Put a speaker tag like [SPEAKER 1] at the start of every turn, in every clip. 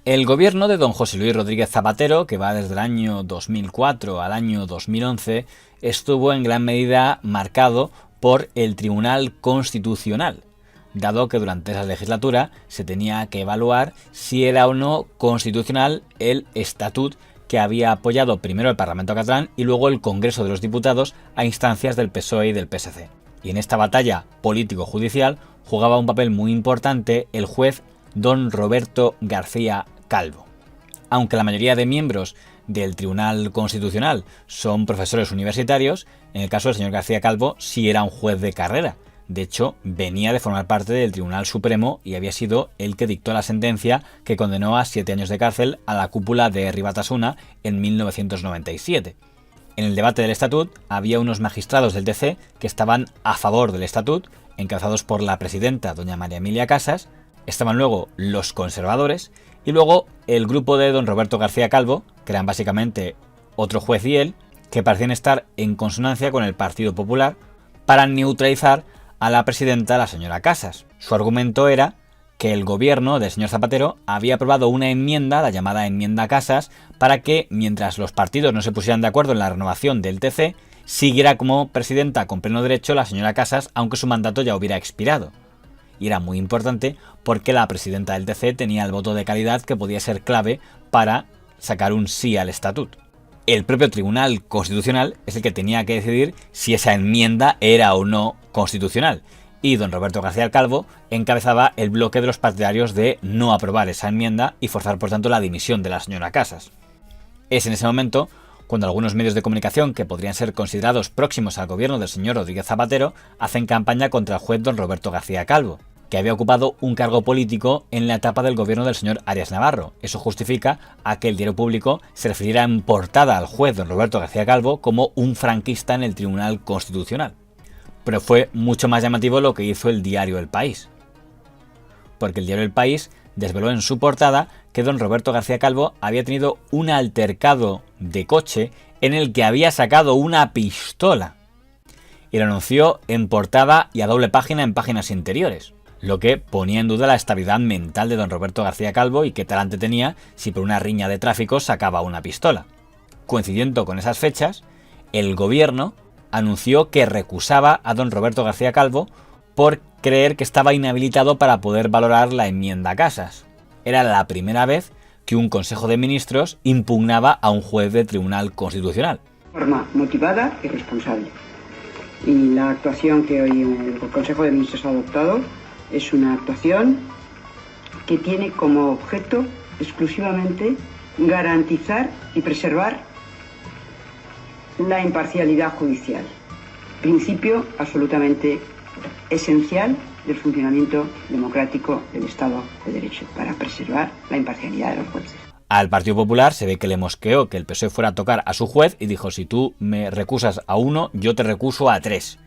[SPEAKER 1] El gobierno de don José Luis Rodríguez Zapatero, que va desde el año 2004 al año 2011, estuvo en gran medida marcado por el Tribunal Constitucional, dado que durante esa legislatura se tenía que evaluar si era o no constitucional el estatut que había apoyado primero el Parlamento catalán y luego el Congreso de los Diputados a instancias del PSOE y del PSC. Y en esta batalla político-judicial jugaba un papel muy importante el juez don Roberto García Calvo. Aunque la mayoría de miembros del Tribunal Constitucional son profesores universitarios, en el caso del señor García Calvo sí era un juez de carrera. De hecho, venía de formar parte del Tribunal Supremo y había sido el que dictó la sentencia que condenó a 7 años de cárcel a la cúpula de Herri Batasuna en 1997. En el debate del estatut había unos magistrados del TC que estaban a favor del estatut, encabezados por la presidenta doña María Emilia Casas. Estaban luego los conservadores y luego el grupo de don Roberto García Calvo, que eran básicamente otro juez y él, que parecían estar en consonancia con el Partido Popular para neutralizar a la presidenta, la señora Casas. Su argumento era que el gobierno del señor Zapatero había aprobado una enmienda, la llamada enmienda Casas, para que, mientras los partidos no se pusieran de acuerdo en la renovación del TC, siguiera como presidenta con pleno derecho la señora Casas, aunque su mandato ya hubiera expirado. Y era muy importante porque la presidenta del TC tenía el voto de calidad que podía ser clave para sacar un sí al estatut. El propio Tribunal Constitucional es el que tenía que decidir si esa enmienda era o no constitucional, y don Roberto García Calvo encabezaba el bloque de los partidarios de no aprobar esa enmienda y forzar por tanto la dimisión de la señora Casas. Es en ese momento cuando algunos medios de comunicación que podrían ser considerados próximos al gobierno del señor Rodríguez Zapatero hacen campaña contra el juez don Roberto García Calvo, que había ocupado un cargo político en la etapa del gobierno del señor Arias Navarro. Eso justifica a que el diario Público se refiriera en portada al juez don Roberto García Calvo como un franquista en el Tribunal Constitucional. Pero fue mucho más llamativo lo que hizo el diario El País, porque el diario El País desveló en su portada que don Roberto García Calvo había tenido un altercado de coche en el que había sacado una pistola, y lo anunció en portada y a doble página en páginas interiores, lo que ponía en duda la estabilidad mental de don Roberto García Calvo y qué talante tenía si por una riña de tráfico sacaba una pistola. Coincidiendo con esas fechas, el gobierno anunció que recusaba a don Roberto García Calvo por creer que estaba inhabilitado para poder valorar la enmienda Casas. Era la primera vez que un Consejo de Ministros impugnaba a un juez del Tribunal Constitucional.
[SPEAKER 2] De forma motivada y responsable. Y la actuación que hoy el Consejo de Ministros ha adoptado es una actuación que tiene como objeto exclusivamente garantizar y preservar la imparcialidad judicial, principio absolutamente esencial del funcionamiento democrático del Estado de Derecho, para preservar la imparcialidad de los jueces.
[SPEAKER 1] Al Partido Popular se ve que le mosqueó que el PSOE fuera a tocar a su juez y dijo: si tú me recusas a uno, yo te recuso a 3.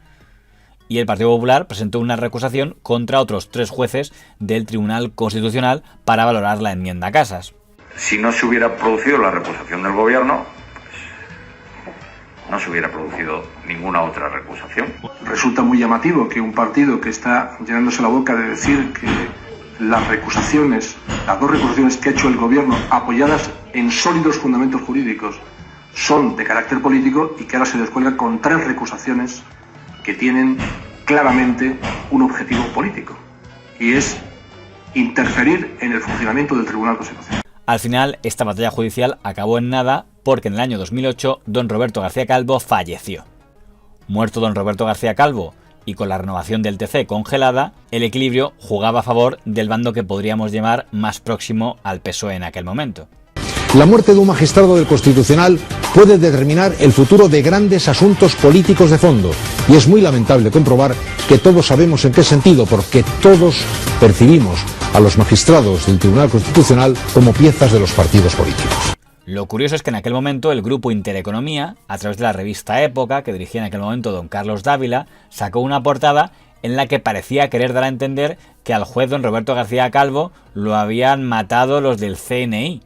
[SPEAKER 1] Y el Partido Popular presentó una recusación contra otros 3 jueces del Tribunal Constitucional para valorar la enmienda Casas.
[SPEAKER 3] Si no se hubiera producido la recusación del gobierno, no se hubiera producido ninguna otra recusación.
[SPEAKER 4] Resulta muy llamativo que un partido que está llenándose la boca de decir que las recusaciones, las 2 recusaciones que ha hecho el gobierno, apoyadas en sólidos fundamentos jurídicos, son de carácter político, y que ahora se descuelga con 3 recusaciones que tienen claramente un objetivo político, y es interferir en el funcionamiento del Tribunal Constitucional.
[SPEAKER 1] Al final, esta batalla judicial acabó en nada, porque en el año 2008 don Roberto García Calvo falleció. Muerto don Roberto García Calvo y con la renovación del TC congelada, el equilibrio jugaba a favor del bando que podríamos llamar más próximo al PSOE en aquel momento.
[SPEAKER 5] La muerte de un magistrado del Constitucional puede determinar el futuro de grandes asuntos políticos de fondo, y es muy lamentable comprobar que todos sabemos en qué sentido, porque todos percibimos a los magistrados del Tribunal Constitucional como piezas de los partidos políticos.
[SPEAKER 1] Lo curioso es que en aquel momento el grupo Intereconomía, a través de la revista Época, que dirigía en aquel momento don Carlos Dávila, sacó una portada en la que parecía querer dar a entender que al juez don Roberto García Calvo lo habían matado los del CNI.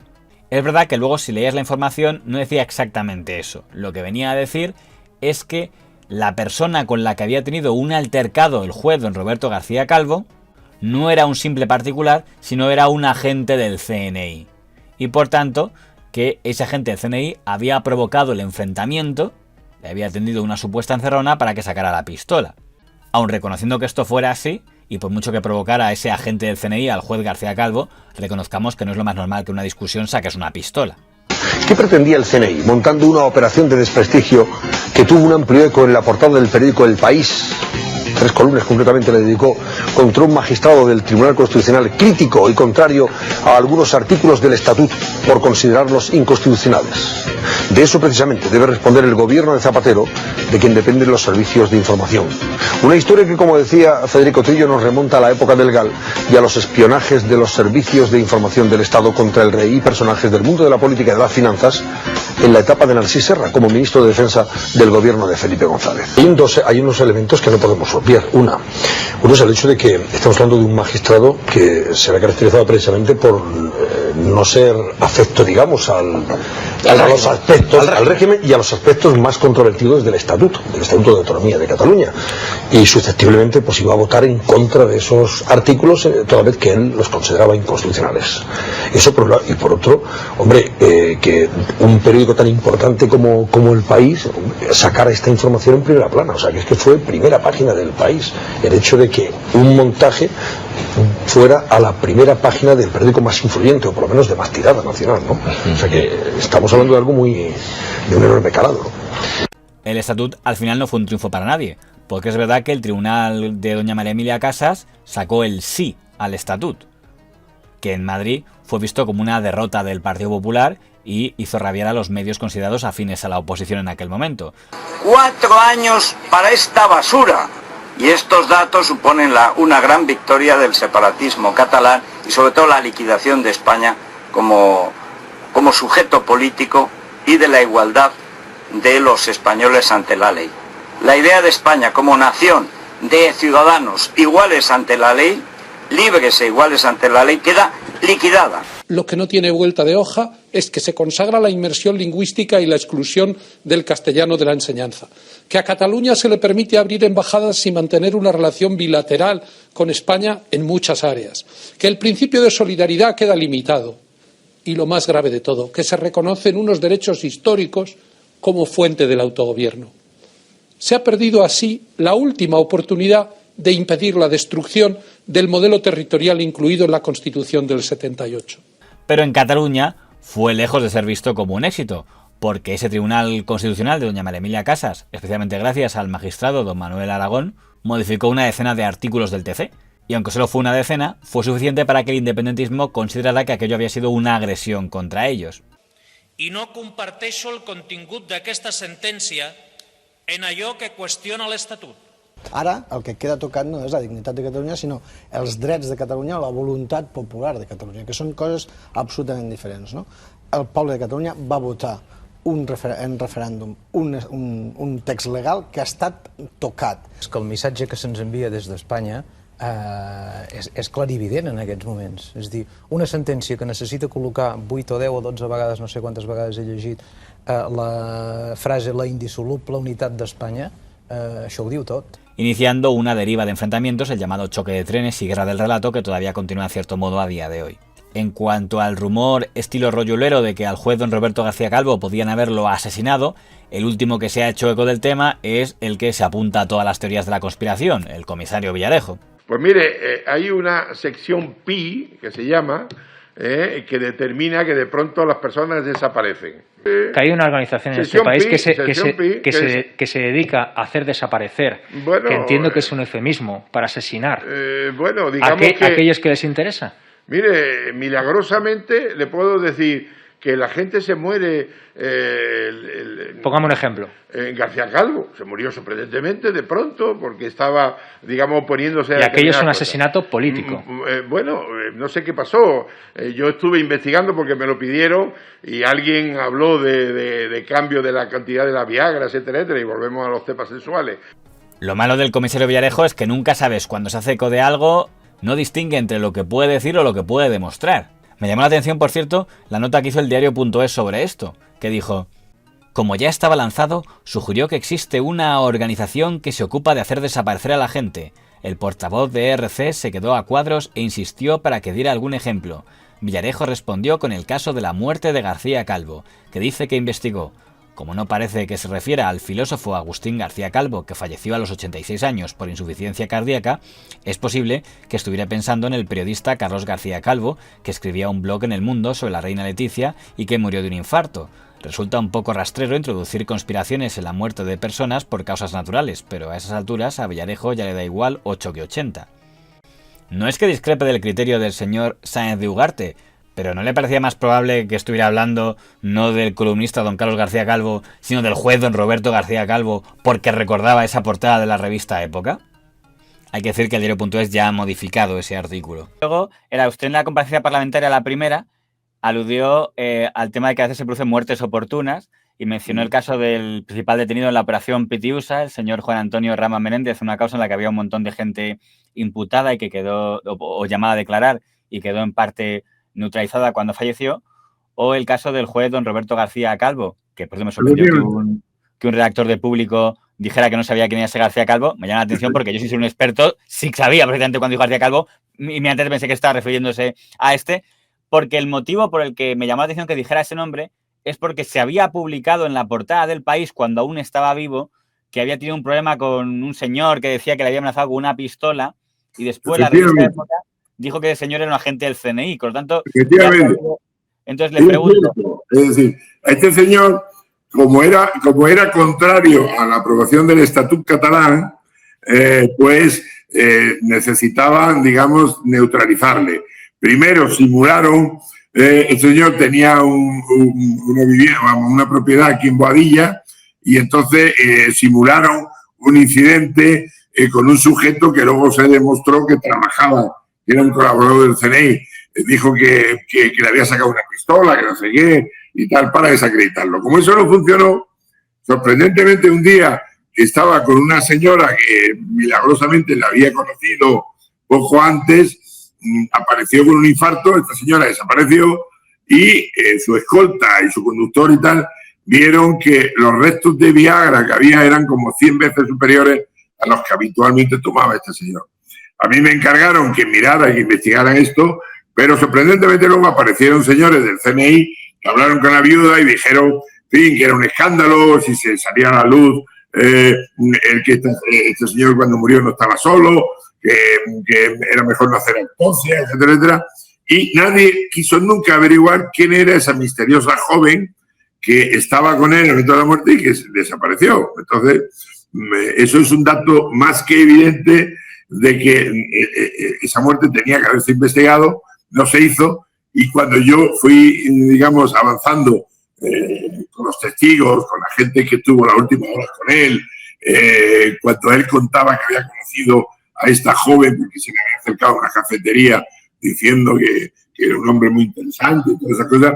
[SPEAKER 1] Es verdad que luego, si leías la información, no decía exactamente eso. Lo que venía a decir es que la persona con la que había tenido un altercado el juez don Roberto García Calvo no era un simple particular, sino era un agente del CNI. y por tanto que ese agente del CNI había provocado el enfrentamiento, le había tendido una supuesta encerrona para que sacara la pistola. Aun reconociendo que esto fuera así, y por mucho que provocara a ese agente del CNI, al juez García Calvo, reconozcamos que no es lo más normal que una discusión saques una pistola.
[SPEAKER 5] ¿Qué pretendía el CNI montando una operación de desprestigio que tuvo un amplio eco en la portada del periódico El País? 3 columnas concretamente le dedicó contra un magistrado del Tribunal Constitucional crítico y contrario a algunos artículos del Estatuto por considerarlos inconstitucionales. De eso precisamente debe responder el gobierno de Zapatero, de quien dependen los servicios de información. Una historia que, como decía Federico Trillo, nos remonta a la época del GAL y a los espionajes de los servicios de información del Estado contra el rey y personajes del mundo de la política y de las finanzas en la etapa de Narcís Serra como ministro de Defensa del gobierno de Felipe González. Hay unos elementos que no podemos obviar. Uno es el hecho de que estamos hablando de un magistrado que se ha caracterizado precisamente por no ser afecto, digamos, al régimen y a los aspectos más controvertidos del Estatuto de Autonomía de Cataluña, y susceptiblemente pues iba a votar en contra de esos artículos toda vez que él los consideraba inconstitucionales. Eso por un lado. Y por otro, hombre, que un periódico tan importante como El País sacara esta información en primera plana, o sea, que es que fue primera página del País el hecho de que un montaje fuera a la primera página del periódico más influyente, o por lo menos de más tirada nacional, ¿no? O sea que estamos hablando de algo de un enorme calado, ¿no?
[SPEAKER 1] El estatut al final no fue un triunfo para nadie, porque es verdad que el tribunal de doña María Emilia Casas sacó el sí al estatut, que en Madrid fue visto como una derrota del Partido Popular y hizo rabiar a los medios considerados afines a la oposición en aquel momento.
[SPEAKER 6] 4 años para esta basura. Y estos datos suponen una gran victoria del separatismo catalán y sobre todo la liquidación de España como sujeto político y de la igualdad de los españoles ante la ley. La idea de España como nación de ciudadanos iguales ante la ley, libres e iguales ante la ley, queda liquidada.
[SPEAKER 7] Lo que no tiene vuelta de hoja es que se consagra la inmersión lingüística y la exclusión del castellano de la enseñanza, que a Cataluña se le permite abrir embajadas y mantener una relación bilateral con España en muchas áreas, que el principio de solidaridad queda limitado y, lo más grave de todo, que se reconocen unos derechos históricos como fuente del autogobierno. Se ha perdido así la última oportunidad de impedir la destrucción del modelo territorial incluido en la Constitución del 78.
[SPEAKER 1] Pero en Cataluña fue lejos de ser visto como un éxito, porque ese Tribunal Constitucional de doña María Emilia Casas, especialmente gracias al magistrado don Manuel Aragón, modificó una decena de artículos del TC, y aunque solo fue una decena, fue suficiente para que el independentismo considerara que aquello había sido una agresión contra ellos.
[SPEAKER 8] I no comparteixo el contingut d'aquesta sentència en allò que qüestiona l'Estatut.
[SPEAKER 9] Ara el que queda tocat no és la dignitat de Catalunya, sinó els drets de Catalunya, la voluntat popular de Catalunya, que són coses absolutament diferents, no? El poble de Catalunya va votar en referèndum un text legal que ha estat tocat.
[SPEAKER 10] És que el missatge que se'ns envia des d'Espanya és clarivident en aquests moments. És a dir, una sentència que necessita col·locar 8 o 10 o 12 vegades, no sé quantes vegades he llegit, la frase la indissoluble unitat d'Espanya, això ho diu tot.
[SPEAKER 1] Iniciando una deriva de enfrentamientos, el llamado choque de trenes y guerra del relato, que todavía continúa en cierto modo a día de hoy. En cuanto al rumor estilo rollulero de que al juez don Roberto García Calvo podían haberlo asesinado, el último que se ha hecho eco del tema es el que se apunta a todas las teorías de la conspiración, el comisario Villarejo.
[SPEAKER 11] Pues mire, hay una sección pi que se llama, que determina que de pronto las personas desaparecen.
[SPEAKER 12] Que hay una organización en este país que se dedica a hacer desaparecer, bueno, que entiendo que es un eufemismo para asesinar.
[SPEAKER 11] Bueno, digamos que
[SPEAKER 12] aquellos que les interesa.
[SPEAKER 11] Mire, milagrosamente le puedo decir que la gente se muere.
[SPEAKER 12] Póngame un ejemplo.
[SPEAKER 11] García Calvo se murió sorprendentemente de pronto porque estaba, digamos, poniéndose.
[SPEAKER 12] Y aquello es un asesinato político.
[SPEAKER 11] Bueno, no sé qué pasó. Yo estuve investigando porque me lo pidieron y alguien habló de cambio de la cantidad de la Viagra, etcétera, etcétera, y volvemos a los temas sexuales.
[SPEAKER 1] Lo malo del comisario Villarejo es que nunca sabes cuando se hace eco de algo, no distingue entre lo que puede decir o lo que puede demostrar. Me llamó la atención, por cierto, la nota que hizo el diario.es sobre esto, que dijo: como ya estaba lanzado, sugirió que existe una organización que se ocupa de hacer desaparecer a la gente. El portavoz de ERC se quedó a cuadros e insistió para que diera algún ejemplo. Villarejo respondió con el caso de la muerte de García Calvo, que dice que investigó. Como no parece que se refiera al filósofo Agustín García Calvo, que falleció a los 86 años por insuficiencia cardíaca, es posible que estuviera pensando en el periodista Carlos García Calvo, que escribía un blog en El Mundo sobre la reina Leticia y que murió de un infarto. Resulta un poco rastrero introducir conspiraciones en la muerte de personas por causas naturales, pero a esas alturas a Villarejo ya le da igual 8 que 80. No es que discrepe del criterio del señor Sáenz de Ugarte, pero ¿no le parecía más probable que estuviera hablando no del columnista don Carlos García Calvo, sino del juez don Roberto García Calvo, porque recordaba esa portada de la revista Época? Hay que decir que el diario.es ya ha modificado ese artículo. Luego, era usted en la comparecencia parlamentaria, la primera, aludió al tema de que a veces se producen muertes oportunas y mencionó el caso del principal detenido en la operación Pitiusa, el señor Juan Antonio Rama Menéndez, una causa en la que había un montón de gente imputada y que quedó, o llamada a declarar, y quedó en parte neutralizada cuando falleció, o el caso del juez don Roberto García Calvo, que por eso me sorprendió que un redactor de Público dijera que no sabía quién era ese García Calvo. Me llama la atención porque yo sin ser un experto sí sabía perfectamente cuando dijo García Calvo, y antes pensé que estaba refiriéndose a este, porque el motivo por el que me llamó la atención que dijera ese nombre es porque se había publicado en la portada del País, cuando aún estaba vivo, que había tenido un problema con un señor que decía que le había amenazado con una pistola, y después la revista Época dijo que el señor era un agente del CNI, por lo tanto... Entonces le pregunto...
[SPEAKER 11] Es decir, a este señor, como era contrario a la aprobación del Estatut catalán, necesitaban, digamos, neutralizarle. Primero simularon, el señor tenía una propiedad aquí en Boadilla, y entonces simularon un incidente con un sujeto que luego se demostró que trabajaba, que era un colaborador del CNI. Dijo que le había sacado una pistola, que no sé qué, y tal, para desacreditarlo. Como eso no funcionó, sorprendentemente un día estaba con una señora que milagrosamente la había conocido poco antes, apareció con un infarto, esta señora desapareció, y su escolta y su conductor y tal vieron que los restos de Viagra que había eran como 100 veces superiores a los que habitualmente tomaba este señor. A mí me encargaron que mirara y que investigara esto, pero sorprendentemente luego aparecieron señores del CNI que hablaron con la viuda y dijeron que era un escándalo, si se salía a la luz, este señor cuando murió no estaba solo, que era mejor no hacer autopsia, etcétera, etcétera. Y nadie quiso nunca averiguar quién era esa misteriosa joven que estaba con él en el momento de la muerte y que desapareció. Entonces, eso es un dato más que evidente de que esa muerte tenía que haberse investigado, no se hizo, y cuando yo fui, digamos, avanzando con los testigos, con la gente que tuvo la última hora con él, cuando él contaba que había conocido a esta joven porque se le había acercado a una cafetería diciendo que era un hombre muy interesante y todas esas cosas,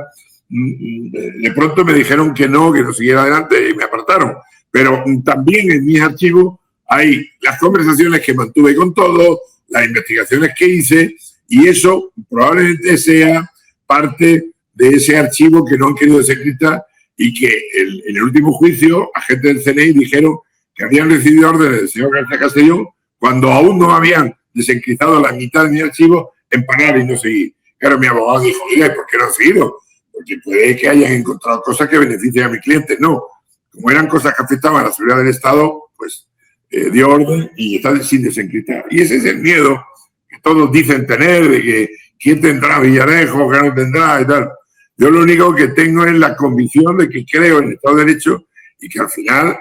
[SPEAKER 11] de pronto me dijeron que no siguiera adelante y me apartaron. Pero también en mis archivos hay las conversaciones que mantuve con todos, las investigaciones que hice, y eso probablemente sea parte de ese archivo que no han querido desencriptar y que en el último juicio agentes del CNI dijeron que habían recibido órdenes del señor García Castellón cuando aún no habían desencriptado la mitad de mi archivo en parar y no seguir. Claro, mi abogado dijo, oiga, ¿por qué no han seguido? Porque puede que hayan encontrado cosas que beneficien a mis clientes. No, como eran cosas que afectaban a la seguridad del Estado, pues dio orden y está sin desencriptar. Y ese es el miedo que todos dicen tener, de que quién tendrá Villarejo, qué no tendrá y tal. Yo lo único que tengo es la convicción de que creo en el Estado de Derecho y que al final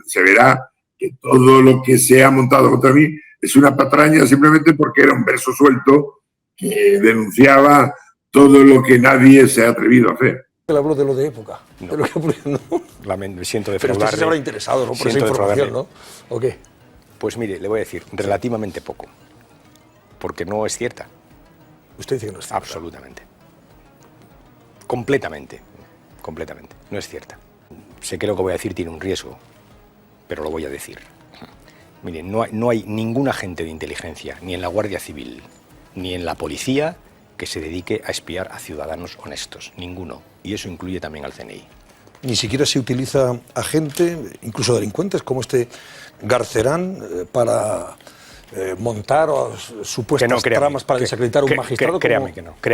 [SPEAKER 11] se verá que todo lo que se ha montado contra mí es una patraña simplemente porque era un verso suelto que denunciaba todo lo que nadie se ha atrevido a hacer.
[SPEAKER 13] Él habló de lo de Época. No. De lo que, ¿no?
[SPEAKER 14] Me siento defraudarle.
[SPEAKER 13] Pero usted se habrá interesado, ¿no? Por esa información, ¿no? ¿O qué?
[SPEAKER 14] Pues mire, le voy a decir, relativamente poco. Porque no es cierta.
[SPEAKER 13] Usted dice que no es cierta.
[SPEAKER 14] Absolutamente. Completamente. No es cierta. Sé que lo que voy a decir tiene un riesgo, pero lo voy a decir. Mire, no hay ningún agente de inteligencia, ni en la Guardia Civil, ni en la policía, que se dedique a espiar a ciudadanos honestos. Ninguno. Y eso incluye también al CNI.
[SPEAKER 13] Ni siquiera se utiliza a gente, incluso delincuentes, como este Garcerán, para montar supuestas tramas para desacreditar a un magistrado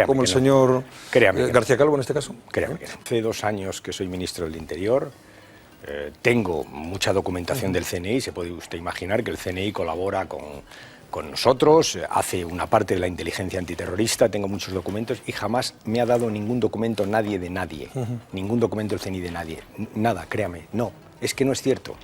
[SPEAKER 13] como el señor García Calvo en este caso?
[SPEAKER 14] Créame que no. Hace 2 años que soy ministro del Interior, tengo mucha documentación del CNI, se puede usted imaginar que el CNI colabora con nosotros, hace una parte de la inteligencia antiterrorista, tengo muchos documentos y jamás me ha dado ningún documento nadie de nadie, ningún documento del CNI de nadie, nada, créame, no, es que no es cierto.